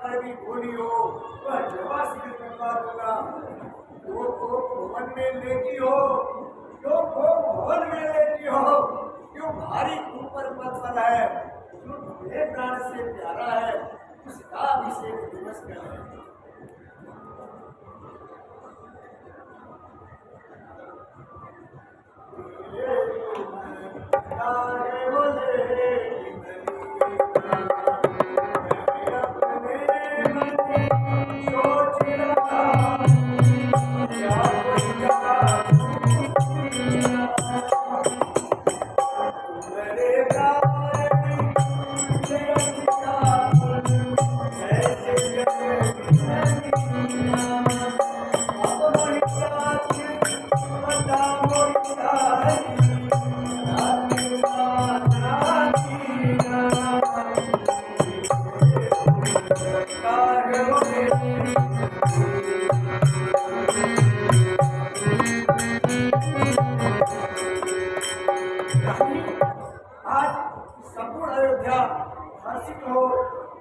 पर भी बोली हो वह जवा शीघ्र करवा दूंगा। जो को भवन में लेती हो, जो को भवन में लेती हो, क्यों भारी ऊपर पद पर है, जो मेरे प्राण से प्यारा है, उसका अभिषेक दिवस का है।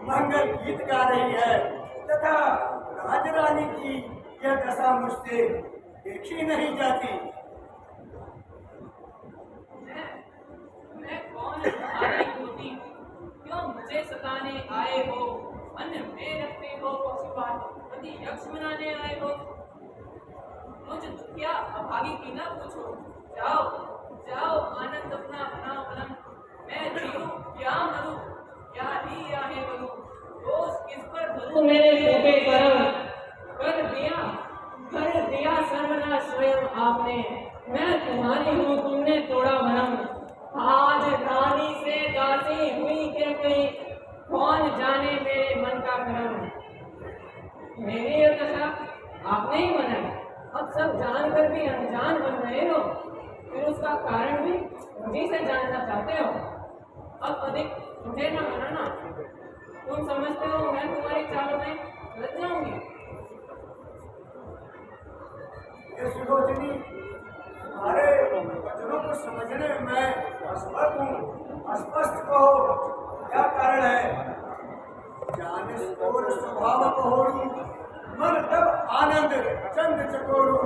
मंगल गीत गा रही है तथा राजरानी की यह दशा मुझसे देखी नहीं जाती। मैं कौन तुम्हारी होती, क्यों मुझे सताने आए हो, मन में रखते हो पशुपाल, पति यक्ष बनाने आए हो। मुझ दुखिया अभागी की न पूछो, जाओ जाओ आनंद अपना बनाओ पलंग। मैं जीऊं क्या मरूं, क्या ही आहे करूं, दोष किस पर धरूं मेरे टूटे करम। कर दिया सर्वनाश स्वयं आपने, मैं तुम्हारी हूँ तुमने तोड़ा भरम। आज रानी से दासी हुई के कहीं, कौन जाने मेरे मन का क्रम। मेरी यह दशा आपने ही बनाई, अब सब जानकर भी अनजान बन रहे हो, फिर उसका कारण भी मुझी से जानना चाहते हो। अब अधिक मुझे न मनाना, तुम समझते हो मैं तुम्हारी चालों में लग जाऊंगी। ये सुलोचनी, तुम्हारे वचनों को समझने में असमर्थ हूँ। स्पष्ट कहो क्या कारण है। जाने स्कोर स्वभाव कहोरू, मन तब आनंद चंद चकोरू।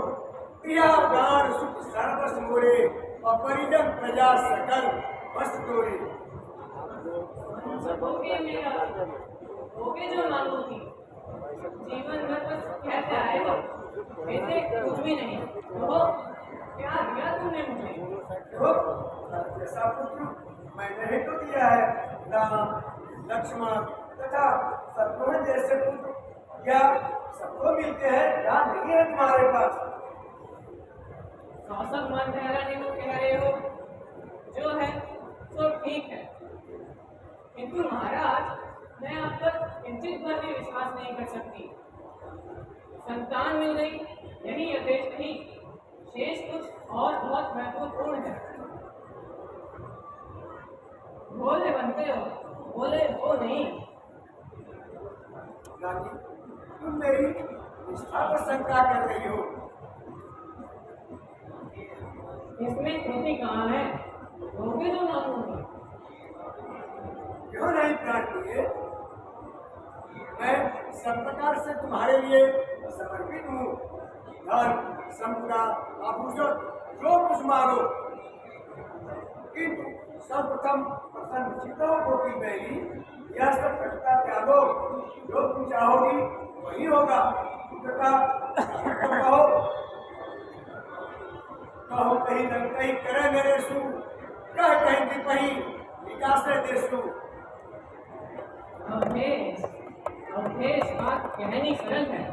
प्रिया प्राण सुख सर्वस मोरे, और परिजन प्रजा सकल बस तोरे। होगे मेरा, होगे जो मांगूंगी, जीवन भर बस कहते आए हो, ऐसे कुछ भी नहीं। तो क्या दिया तुमने मुझे? जैसा पुत्र मैंने ही तो दिया है। राम लक्ष्मण तथा शत्रुघ्न जैसे पुत्र क्या सबको मिलते हैं, क्या नहीं है तुम्हारे पास? मौसम मन ठहराने को कह रहे हो, जो है तो ठीक है, किंतु महाराज मैं आप पर किंचित भर भी विश्वास नहीं कर सकती। संतान मिल गई यही यथेष्ट नहीं, शेष कुछ और बहुत महत्वपूर्ण है। भोले बनते हो, बोले वो नहीं। रानी, तुम मेरी निष्ठा पर शंका कर रही हो। इसमें त्रुटि कहाँ है? होगे जो मांगूंगी। क्यों नहीं प्राण प्रिय, मैं सब प्रकार से तुम्हारे लिए समर्पित हूँ। धन संपदा आभूषण जो कुछ मांगो, किंतु सर्वप्रथम प्रसन्न चित्तों को की पहली यह सब कटता त्यागो। जो तुम चाहोगी वही होगा। कहो कहो कहीं न कहीं करे मेरे सु, कह कहीं की कहीं विकास देशु। अवधेश बात कहनी सरल है,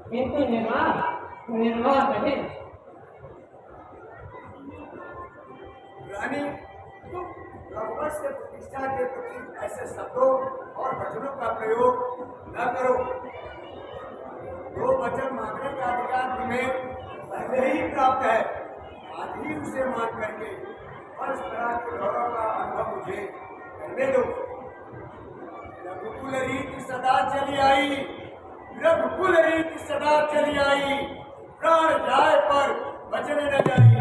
किंतु निर्वाह कठिन। रानी, तुम भगवत से प्रतिष्ठा के प्रति ऐसे शब्दों और वचनों का प्रयोग न करो। जो वचन मांगने का अधिकार तुम्हें पहले ही प्राप्त है, आज ही उसे मान करके हर तरह के गौरव का अनुभव मुझे करने दो। रघुकुल रीति सदा चली आई, रघुकुल रीति सदा चली आई, प्राण जाए पर वचन न जाई।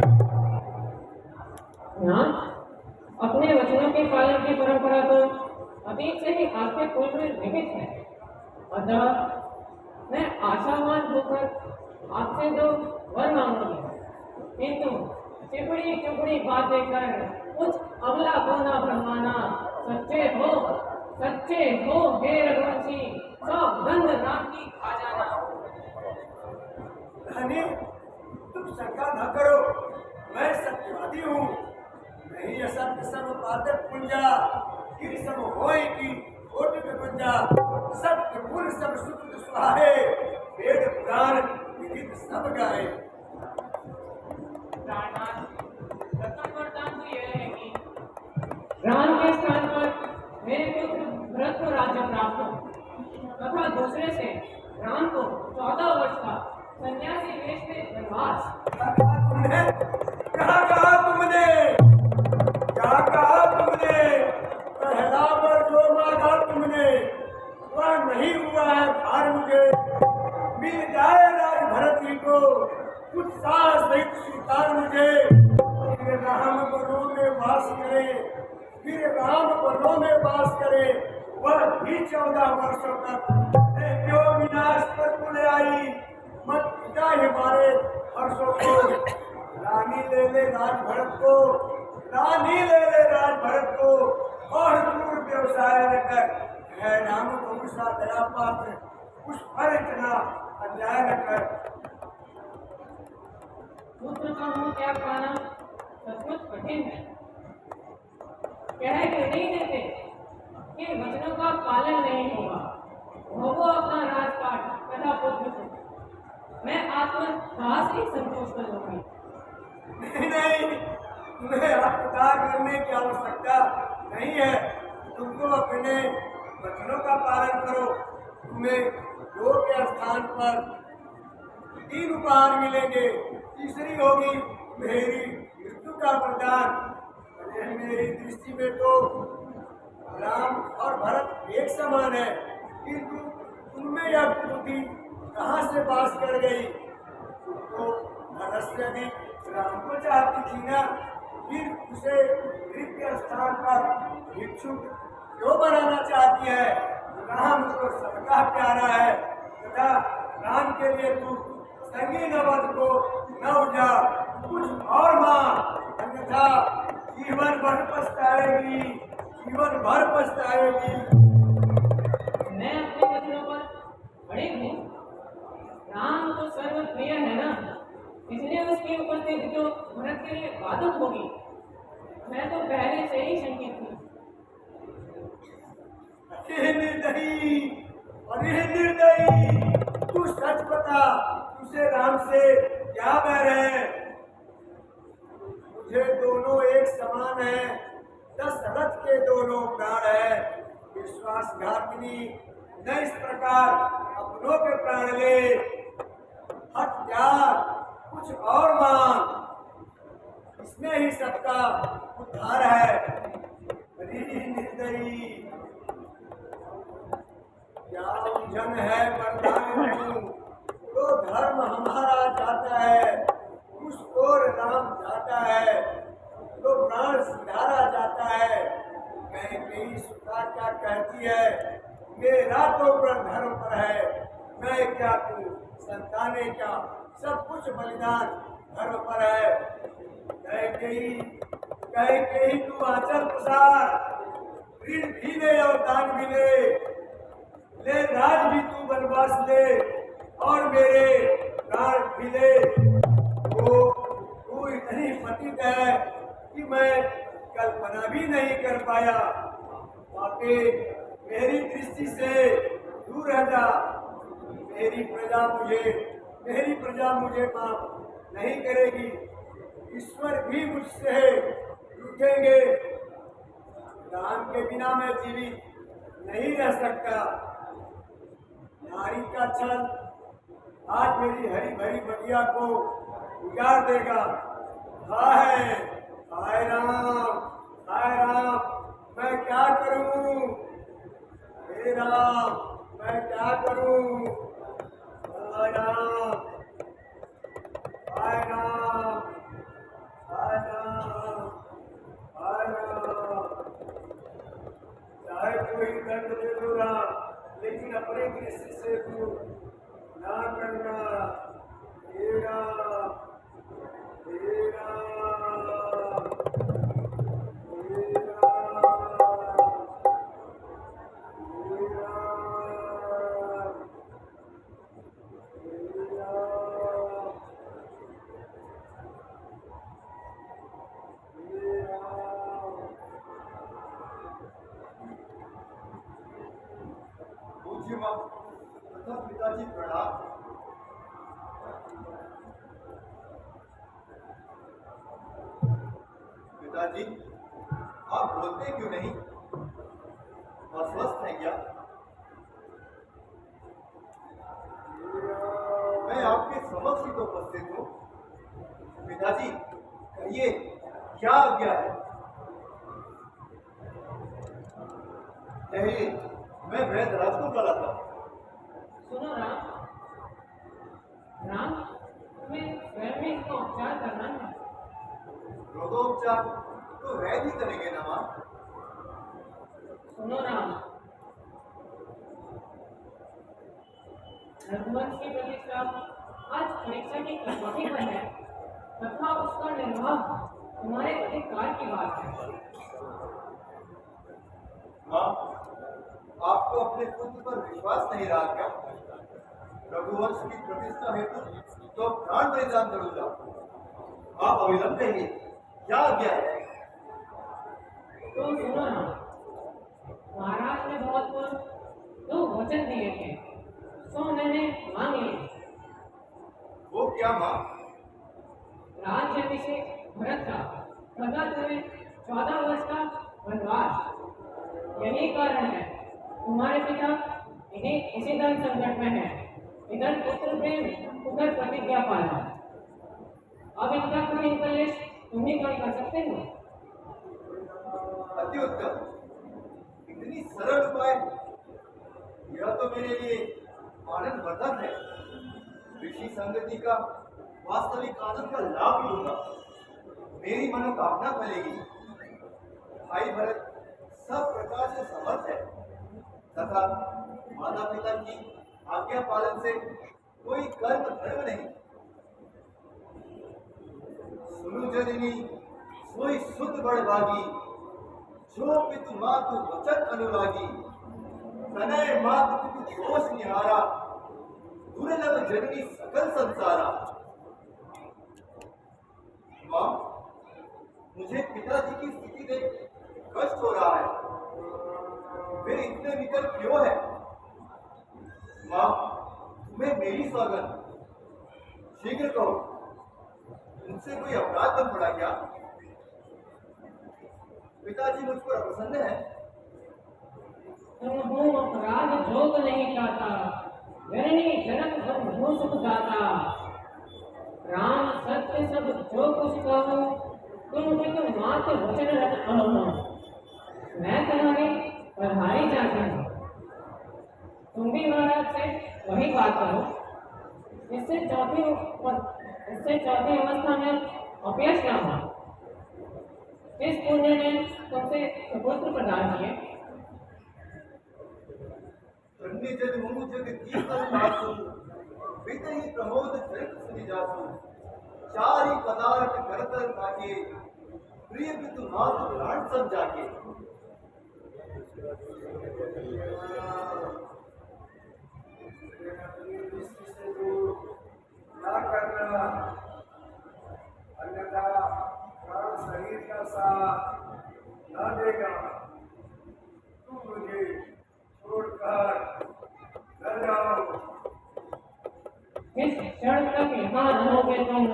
अपने वचनों के पालन की परंपरा तो अतीत से ही आपके कुल में निहित है। अतः मैं आशावान होकर आपसे तो वर मांगूंगी, किंतु चिपड़ी चुपड़ी बातें कर कुछ अगला कोना भरमाना। सच्चे हो हे रघुवंशी, सब गंध राम की खा जाना। रानी, तुम शंका न करो, मैं सत्यवादी हूँ। नहीं असत्य सब पातक पुंजा, गिर सब होय की कोटि में गुंजा। सत्य मूल सब सुकृत सुहाए, वेद पुराण विदित सब गाए। प्राणनाथ, प्रथम वरदान तो यह है कि राम के स्थान पर मेरे पुत्र भरत को राज्य प्राप्त हो, तथा दूसरे से राम को 14 वर्ष का सन्यासी वेश में वनवास। क्या कहा तुमने? क्या कहा तुमने? क्या कहा तुमने? पहला पर जो मांगा तुमने, वह नहीं हुआ है भार मुझे। मिल जाए राज भरत जी को, कुछ साहस सहित स्वीकार मुझे। फिर राम वनों में वास करे, फिर राम वनों में वास करे, वह भी 14 वर्षों तक। क्यों विनाश पर तुले आई, मत पिता हमारे हर्षों को। रानी ले ले राज भरत को, रानी ले ले राज भरत को, और दूर व्यवसाय लेकर है राम को सा दया पात्र, उस पर इतना अन्याय न कर। पुत्र का मुंह त्याग पाना सचमुच कठिन है। कह के नहीं देते कि वचनों का पालन नहीं होगा, भोगो अपना राजपाट तथा पुत्र को। मैं आत्मदाह से संतोष कर लूंगी। नहीं, तुम्हें आत्मदाह करने की आवश्यकता नहीं है। तुमको अपने वचनों का पालन करो। तुम्हें 2 के स्थान पर 3 उपहार मिलेंगे। तीसरी होगी मेरी मृत्यु का वरदान। मेरी दृष्टि में तो राम और भरत एक समान है, किंतु तुमने यह बुद्धि कहाँ से पास कर गई? तो भरत से अधिक राम को चाहती थी ना, फिर उसे मृत्यु स्थान पर भिक्षुक क्यों बनाना चाहती है? राम तो सबका प्यारा है, तथा राम के लिए तू संगी नवद को न उजा, कुछ और मां, अन्यथा जीवन भर पछताएगी, जीवन भर पछताएगी। मैं अपने वचनों पर अड़िग हूँ। राम तो सर्वप्रिय है ना, इसलिए उसकी उपस्थिति तो भरत के लिए बाधक होगी। मैं तो पहले से ही शंकित थी। अरे निर्दयी, अरे निर्दयी, तू सच बता, तुझे राम से क्या बैर है? मुझे दोनों एक समान है, दशरथ के दोनों प्राण है। विश्वासघातिनी न इस प्रकार अपनों के प्राण ले। हत्यार, कुछ और मांग, इसमें ही सबका उद्धार है। अरे निर्दयी, क्या उलझन है वरदान हूँ, तो धर्म हमारा जाता है, उस ओर राम जाता है, तो प्राण सिधारा जाता है। कहीं सुधा क्या कहती है, मेरा तो प्रण धर्म पर है, मैं क्या तू संताने क्या, सब कुछ बलिदान धर्म पर है। कह के तू आचल प्रसार, ऋण भी ले और दान भी ले राज भी तू वनवास ले, और मेरे प्राण भी ले। तू इतनी पतित है कि मैं कल्पना भी नहीं कर पाया। वाकई मेरी दृष्टि से दूर रह जा। मेरी प्रजा मुझे माफ नहीं करेगी। ईश्वर भी मुझसे रूठेंगे। राम के बिना मैं जीवित नहीं रह सकता। नारी का छल आज मेरी हरी भरी बगिया को उजाड़ देगा। हाय हाय राम, मैं क्या करूं? हे राम, मैं क्या करूं? हाय राम, हाय राम, हाय राम, हाय राम। चाहे कोई दंड दे दो राम, लेकिन अपने दृश्य से तू ना करना। तेरा तेरा तेरा पूज्य मां तथा पिताजी प्रणाम। पिताजी, आप बोलते क्यों नहीं? अस्वस्थ हैं क्या? मैं आपके समक्ष ही तो उपस्थित हूँ। पिताजी, कहिए क्या आज्ञा है? कहिए, मैं वैद्यराज को बुलाता हूँ। सुनो राम, राम तुम्हें स्वयं ही इसका उपचार करना है। रोगोपचार तो वैद्य ही करेंगे ना मां? सुनो राम, रघुवंश की प्रतिष्ठा आज परीक्षा की कसौटी पर है तथा उसका निर्वाह तुम्हारे अधिकार की बात है। मां, आपको अपने पुत्र पर विश्वास नहीं रहा क्या? रघुवंश की प्रतिष्ठा हेतु तो प्राण बलिदान करूंगा। आप अविलंब कहिए, क्या आज्ञा है? तो सुनो राम, महाराज ने बहुत पूर्व दो वचन दिए थे, सो मैंने मांग लिए। वो क्या मां? राज्याभिषेक भरत का तथा तुम्हें 14 वर्ष का वनवास। यही कारण है तुम्हारे पिता इन्हीं इसी धन संकट में है। इधर पुत्र प्रेम उधर प्रतिज्ञा पालना। अब इनका कोई कलेश तुम ही कम कर सकते हो। अति उत्तम, इतनी सरल उपाय, यह तो मेरे लिए आनंद वर्धक है। ऋषि संगति का वास्तविक आनंद का लाभ लूंगा। मेरी मनोकामना फलेगी। भाई भरत सब प्रकार से समर्थ है तथा माता पिता की आज्ञा पालन से कोई कर्म धर्म नहीं। सुनु जननी सोई सुत बड़भागी, जो पितु मातु वचन अनुरागी। तनय मातु पितु दोष निहारा, दुर्लभ जननी सकल संसारा। मां, मुझे पिताजी की स्थिति देख कष्ट हो रहा है। वे इतने विकल क्यों है? मां, तुम्हें मेरी सौगंध, शीघ्र कहो, मुझसे कोई अपराध बन पड़ा क्या? पिताजी मुझ पर अप्रसन्न है। तुम हो अपराध जोग नहीं चाहता, जननी जनक बंधु सुख दाता। राम सत्य सब जो कुछ कहो, तुम पितु मात वचन रख कहो। मैं तुम्हारी पधारी चाहती हूँ, तुम भी महाराज से वही बात करो। इससे चौथी अवस्था में अपयश क्या हुआ? इस पुण्य ने तुमसे सुपुत्र प्रदान किए। धन्य जन हूँ जग कीर्तन दासु, वित ही प्रमोद चरित सुनि जासु। चारि पदार्थ करतर पाके, प्रिय पितु मातु प्राण सब जाके। ना करना, अन्यथा प्राण शरीर का साथ न देगा। तुम मुझे छोड़कर न जाओ। इस क्षण तक यहाँ रहोगे तुम,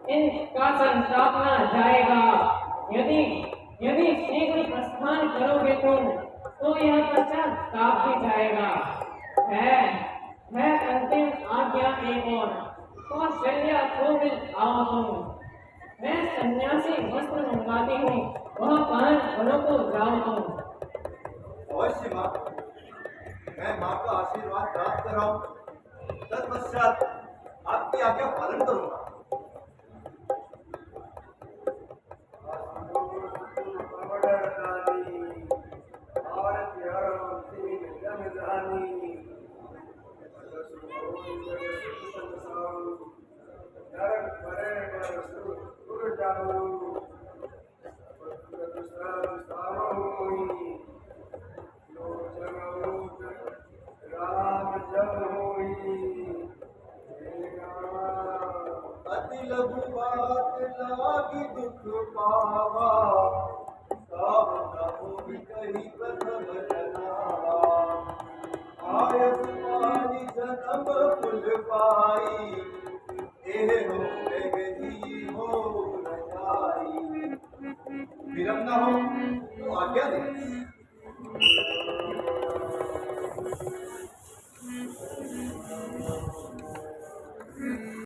इनका संताप न जाएगा। यदि यदि शीघ्र प्रस्थान करोगे तुम, तो यह पश्चाताप भी जाएगा। है अंतिम आज्ञा एक और, कौशल्या को मिल आओ तुम। मैं सन्यासी वस्त्र मंगवाती हूँ, वह पहन घरों को जाओ तुम। अवश्य मां, मैं मां का आशीर्वाद प्राप्त कर रहा हूँ। तत्पश्चात आपकी आज्ञा पालन करूंगा। राम जब होई अति लघु बात लागी दुख पावा, साव न होई कही प्रथम जनावा। आयस पानी जन्म फुल पाई, एह हो ही हो न जाई। विलंब न हो तो आज्ञा दे।